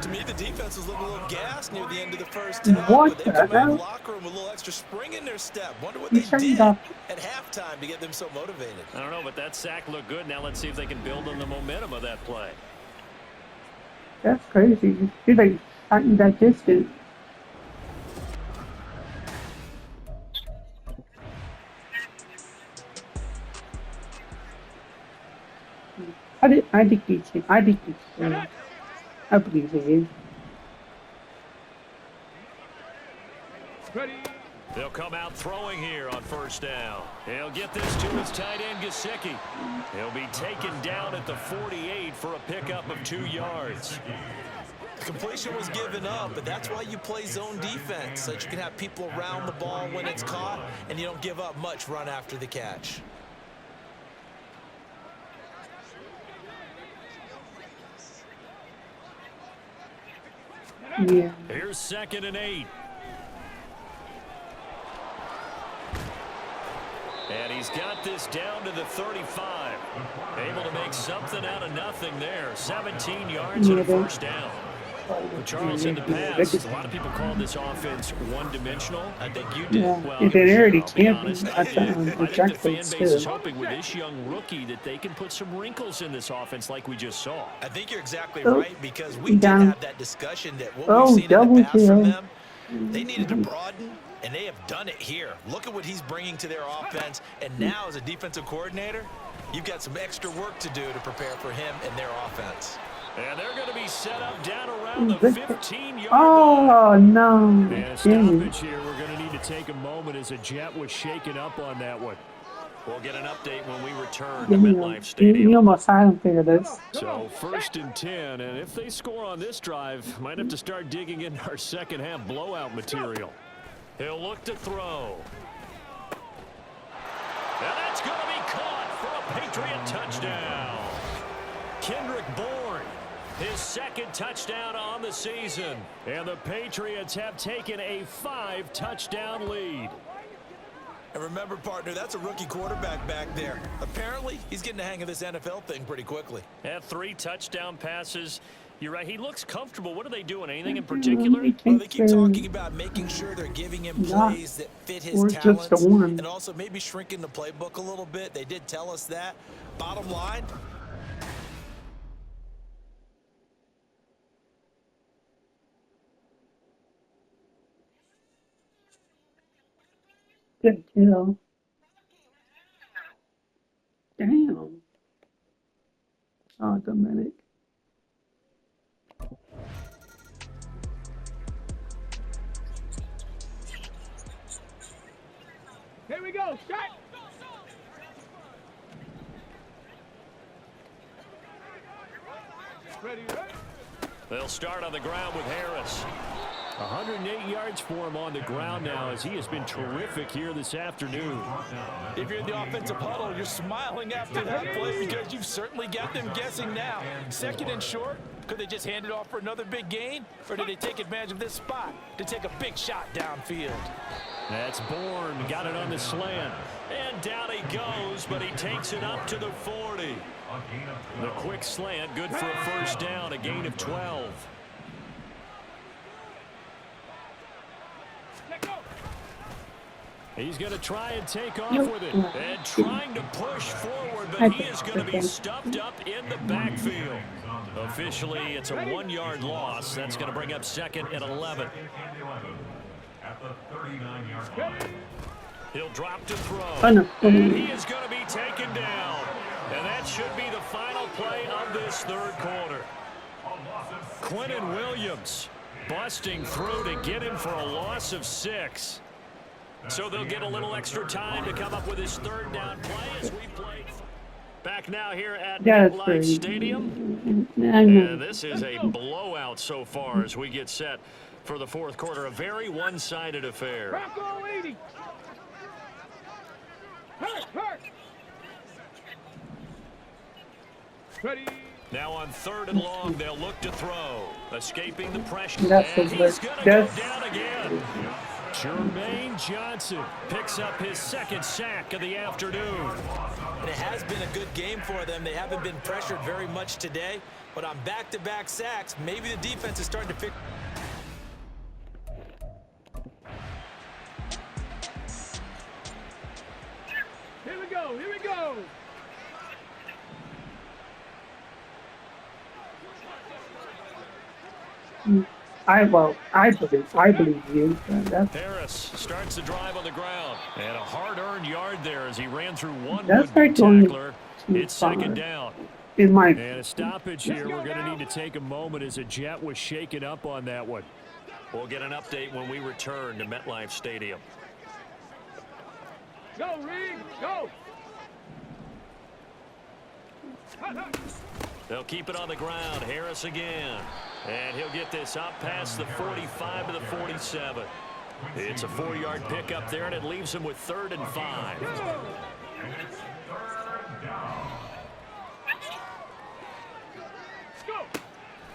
To me, the defense was looking a little gassed near the end of the first half. What But they the come out of hell? the locker room with a little extra spring in their step. Wonder what You they turned did off. at halftime to get them so motivated. I don't know, but that sack looked good. Now let's see if they can build on the momentum of that play. That's crazy. He's like fighting that distance. I think he's I believe he is. Ready. They'll come out throwing here on first down. He'll get this to his tight end, Gesicki. He'll be taken down at the 48 for a pickup of 2 yards. The completion was given up, but that's why you play zone defense, so that you can have people around the ball when it's caught, and you don't give up much run after the catch. Yeah. Here's 2nd and 8. And he's got this down to the 35. Able to make something out of nothing there. 17 yards and a first down. Charles, in the past, a lot of people call this offense one-dimensional. I think you did. Yeah, Well, and they already I'll be can't honest, be. I did. I think the fan Jackson's base is too. hoping with this young rookie that they can put some wrinkles in this offense like we just saw. I think you're exactly Oh, right, because we did down. have that discussion that what Oh, we've seen in double the past kill. from them, they needed to broaden, and they have done it here. Look at what he's bringing to their offense, and now as a defensive coordinator, you've got some extra work to do to prepare for him and their offense. And they're going to be set up down around the 15-yard line. Oh, no. And a Dang. stoppage here. We're going to need to take a moment as a Jet was shaken up on that one. We'll get an update when we return to MetLife Stadium. You almost had him figure this. So 1st and 10, and if they score on this drive, might have to start digging into our second half blowout material. He'll look to throw. And that's going to be caught for a Patriot touchdown. Kendrick Bourne, his 2nd touchdown on the season. And the Patriots have taken a 5-touchdown lead. And remember, partner, that's a rookie quarterback back there. Apparently, he's getting the hang of this NFL thing pretty quickly. Had 3 touchdown passes. You're right, he looks comfortable. What are they doing? Anything in particular? Well, they keep talking about making sure they're giving him plays that fit his Or just talents, the one. and also maybe shrinking the playbook a little bit. They did tell us that. Bottom line, Good kill. Damn. Oh, Dominic. Here we go. Shot. Ready. They'll start on the ground with Harris. 108 yards for him on the ground now as he has been terrific here this afternoon. if you're in the offensive huddle, you're smiling after that play because you've certainly got them guessing now. 2nd and short, could they just hand it off for another big gain? Or did they take advantage of this spot to take a big shot downfield? That's Bourne, got it on the slant. And down he goes, but he takes it up to the 40. The quick slant, good for a first down, a gain of 12. He's going to try and take off with it. And trying to push forward, but he is going to be stuffed up in the backfield. Officially, it's a 1-yard loss. That's going to bring up 2nd and 11. At the 39-yard line. He'll drop to throw. Oh, no. And he is going to be taken down. And that should be the final play of this third quarter. Quentin Williams busting through to get him for a loss of 6. So they'll get a little extra time to come up with his third down play as we play. Back now here at MetLife Stadium. And this is a blowout so far as we get set for the fourth quarter. A very one-sided affair. Bronco 80. Hurt. Ready. Now on 3rd and long, they'll look to throw. Escaping the pressure. That's and the he's best. going to go down again. Jermaine Johnson picks up his 2nd sack of the afternoon. And it has been a good game for them. They haven't been pressured very much today, but on back-to-back sacks, maybe the defense is starting to figure. Here we go. I believe you. That's Harris starts the drive on the ground. And a hard-earned yard there as he ran through one That's would-be going tackler. It's far. 2nd down. in my. And a stoppage here. We're going to need to take a moment as a jet was shaken up on that one. We'll get an update when we return to MetLife Stadium. Go, Reed. Go. They'll keep it on the ground. Harris again. And he'll get this up past the 45 to the 47. It's a 4-yard pickup there, and it leaves him with 3rd and 5.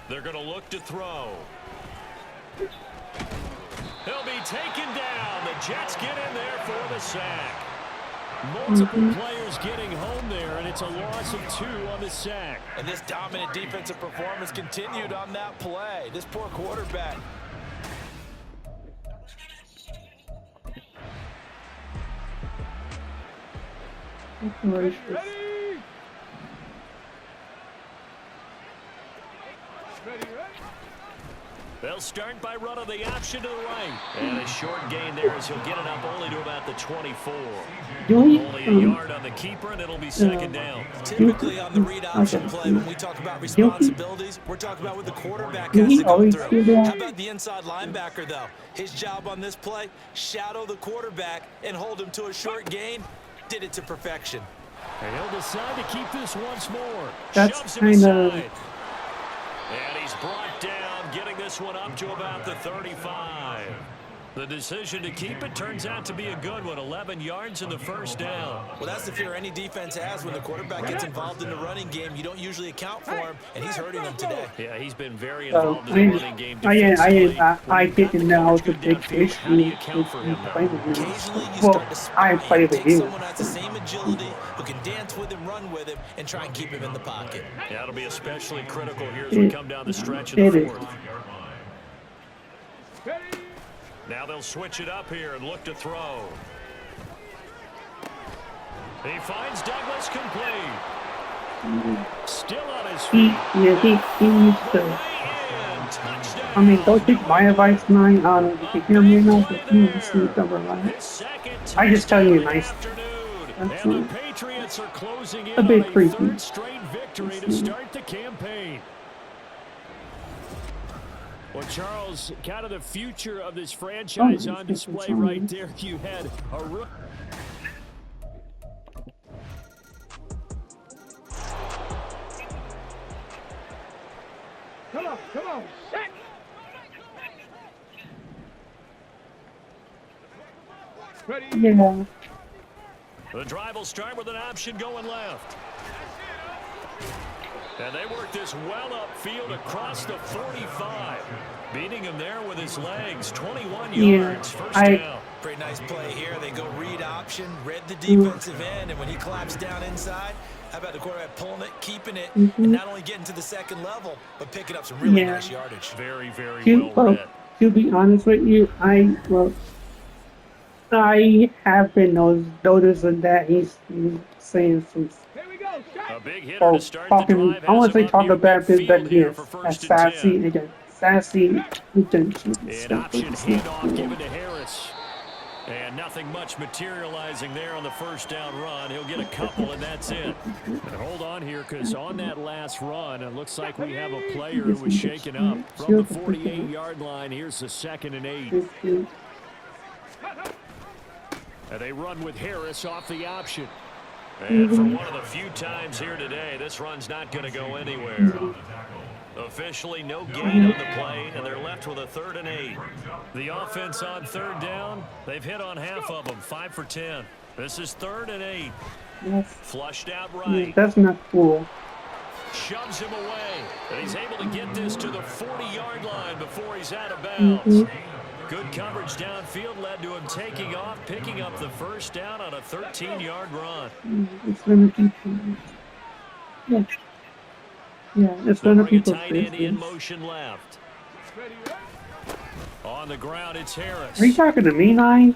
They're going to look to throw. He'll be taken down. The Jets get in there for the sack. Multiple players getting home there, and it's a loss of 2 on the sack. And this dominant defensive performance continued on that play. This poor quarterback. Ready. They'll start by running the option to the right. And a short gain there as he'll get it up only to about the 24. Only a yard on the keeper, and it'll be 2nd down. Typically on the read option play, when we talk about responsibilities, we're talking about what the quarterback has to go through. How about the inside linebacker, though? His job on this play, shadow the quarterback and hold him to a short gain. Did it to perfection. And he'll decide to keep this once more. That's kind of. And he's brought down, getting this one up to about the 35. The decision to keep it turns out to be a good one. 11 yards in the first down. Well, that's the fear any defense has when the quarterback gets involved in the running game. You don't usually account for him, and he's hurting them today. Yeah, he's been very involved in the running game defensively. I didn't know the big issue. Occasionally, you start to spy and take someone who has the same agility, who can dance with him, run with him, and try and keep him in the pocket. Yeah, it'll be especially critical here as we come down the stretch of the fourth. Now they'll switch it up here and look to throw. He finds Douglas complete. Still on his feet. He needs to. I mean, don't take my advice, man. I don't know if you can hear me now, but you need to see the relax. I just tell you nice. That's and the Patriots are closing in a bit on creepy. 3rd straight victory to start the campaign. Well, Charles, kind of the future of this franchise on display right there. You had a rook. Come on. Set. Ready. Yeah. The drive will start with an option going left. And they work this well upfield across the 45. Beating him there with his legs. 21 yards. First down. Pretty nice play here. They go read option, read the defensive end, and when he claps down inside, how about the quarterback pulling it, keeping it, and not only getting to the second level, but picking up some really nice yardage. Very, very well read. To be honest with you, I have been noticing that he's saying some. A big hitter to start the drive. I want to say talk about this, but yes, as sassy again. Sassy An option handoff given to Harris. And nothing much materializing there on the first down run. He'll get a couple, and that's it. And hold on here, because on that last run, it looks like we have a player who was shaken up. From the 48-yard line, here's the 2nd and 8. And they run with Harris off the option. And for one of the few times here today, this run's not going to go anywhere. Officially, no gain on the play, and they're left with a 3rd and 8. The offense on 3rd down, they've hit on half of them, 5 for 10. This is 3rd and 8. Yes. Flushed out right. That's not cool. Shoves him away, and he's able to get this to the 40-yard line before he's out of bounds. Good coverage downfield led to him taking off, picking up the first down on a 13-yard run. It's gonna be. Yeah. Yeah, it's gonna be tight end in motion left. On the ground, it's Harris. Are you talking to me, Nine?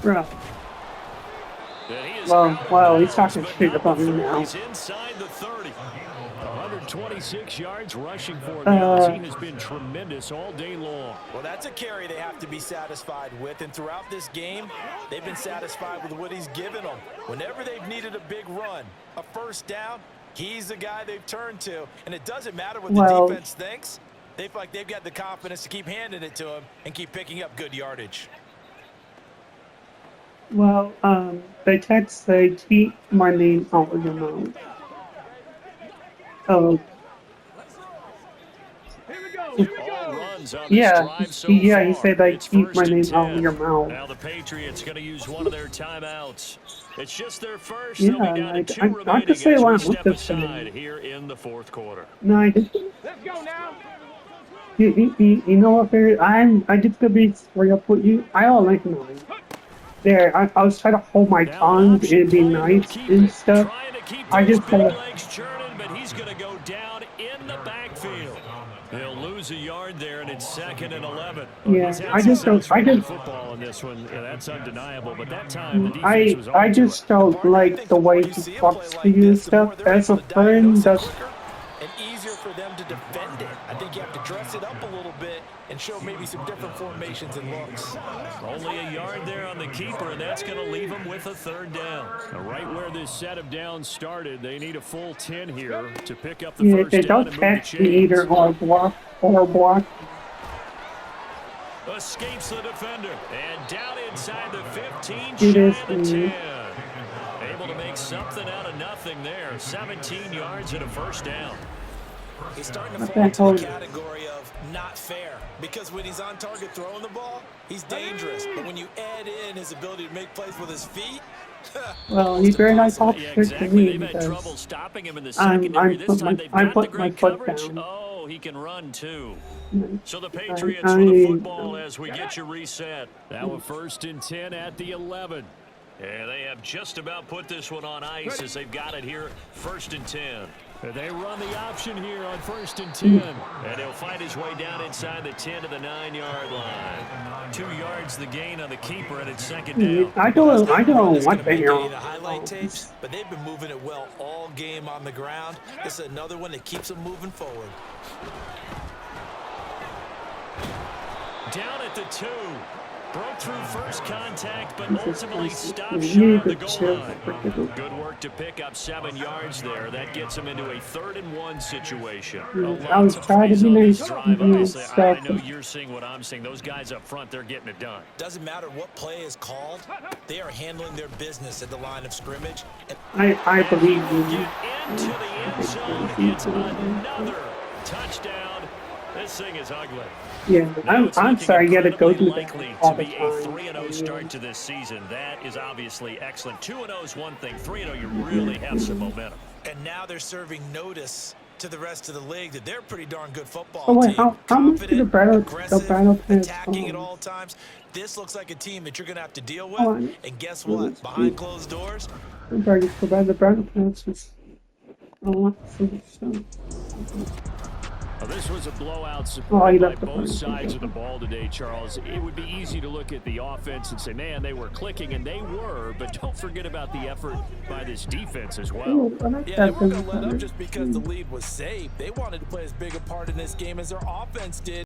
Bro. Well, he's talking shit about me now. He's inside the 30. 126 yards rushing for him. The team has been tremendous all day long. Well, that's a carry they have to be satisfied with, and throughout this game, they've been satisfied with what he's given them. Whenever they've needed a big run, a first down, he's the guy they've turned to, and it doesn't matter what the defense thinks. They feel like they've got the confidence to keep handing it to him and keep picking up good yardage. Well, the text say keep my name out of your mouth. Oh. Yeah, he said like keep my name out of your mouth. Now the Patriots going to use one of their timeouts. It's just their first. Yeah, I can say what I'm with this here in the 4th quarter. No, I just. Let's go now. You know what, Barry? I just gonna be straight up with you. I don't like mine. There, I was trying to hold my tongue and be nice and stuff. I just kind of. But he's going to go down in the backfield. He'll lose a yard there, and it's 2nd and 11. Yeah, I just don't. Football in this one, that's undeniable. But that time, the defense was I just don't like the way he talks to you and stuff. As a friend, that's. And easier for them to defend it. I think you have to dress it up a little bit and show maybe some different formations and looks. Only a yard there on the keeper, and that's going to leave them with a 3rd down. Now, right where this set of downs started, they need a full 10 here to pick up the first they down don't and catch move the me either or block. Escapes the defender, and down inside the 15, It is shy of the 10. Able to make something out of nothing there. 17 yards and a first down. He's starting to fall into the category of not fair, because when he's on target throwing the ball, he's dangerous. But when you add in his ability to make plays with his feet, well, he better not talk shit to me because trouble stopping him in the secondary. I put my foot down. Oh, he can run too. Mm-hmm. So the Patriots with the football as we get you reset. Now a 1st and 10 at the 11. And they have just about put this one on ice as they've got it here, 1st and 10. They run the option here on 1st and 10. And he'll fight his way down inside the 10 to the 9-yard line. 2 yards the gain on the keeper, and it's 2nd down. I don't want to hear the highlight tapes, but they've been moving it well all game on the ground. This is another one that keeps them moving forward. Down at the 2. Broke through first contact, but ultimately stopped shy of the goal line. Good work to pick up 7 yards there. That gets him into a 3rd and 1 situation. I was trying to be nice. I know you're seeing what I'm seeing. Those guys up front, they're getting it done. Doesn't matter what play is called. They are handling their business at the line of scrimmage. I believe you. Get into the end zone. It's another touchdown. This thing is ugly. Yeah, I'm sorry you got to go through that all the time. To be a 3-0 start to this season, that is obviously excellent. 2-0 is one thing. 3-0, you really have some momentum. And now they're serving notice to the rest of the league that they're a pretty darn good football team. Wait, how much did the battle attacking at all times. This looks like a team that you're going to have to deal with. And guess what? Behind closed doors. The battle pass was a lot of stuff. Well, this was a blowout supported by both sides of the ball today, Charles. It would be easy to look at the offense and say, man, they were clicking, and they were, but don't forget about the effort by this defense as well. Yeah, they weren't going to let up just because the lead was safe. They wanted to play as big a part in this game as their offense did.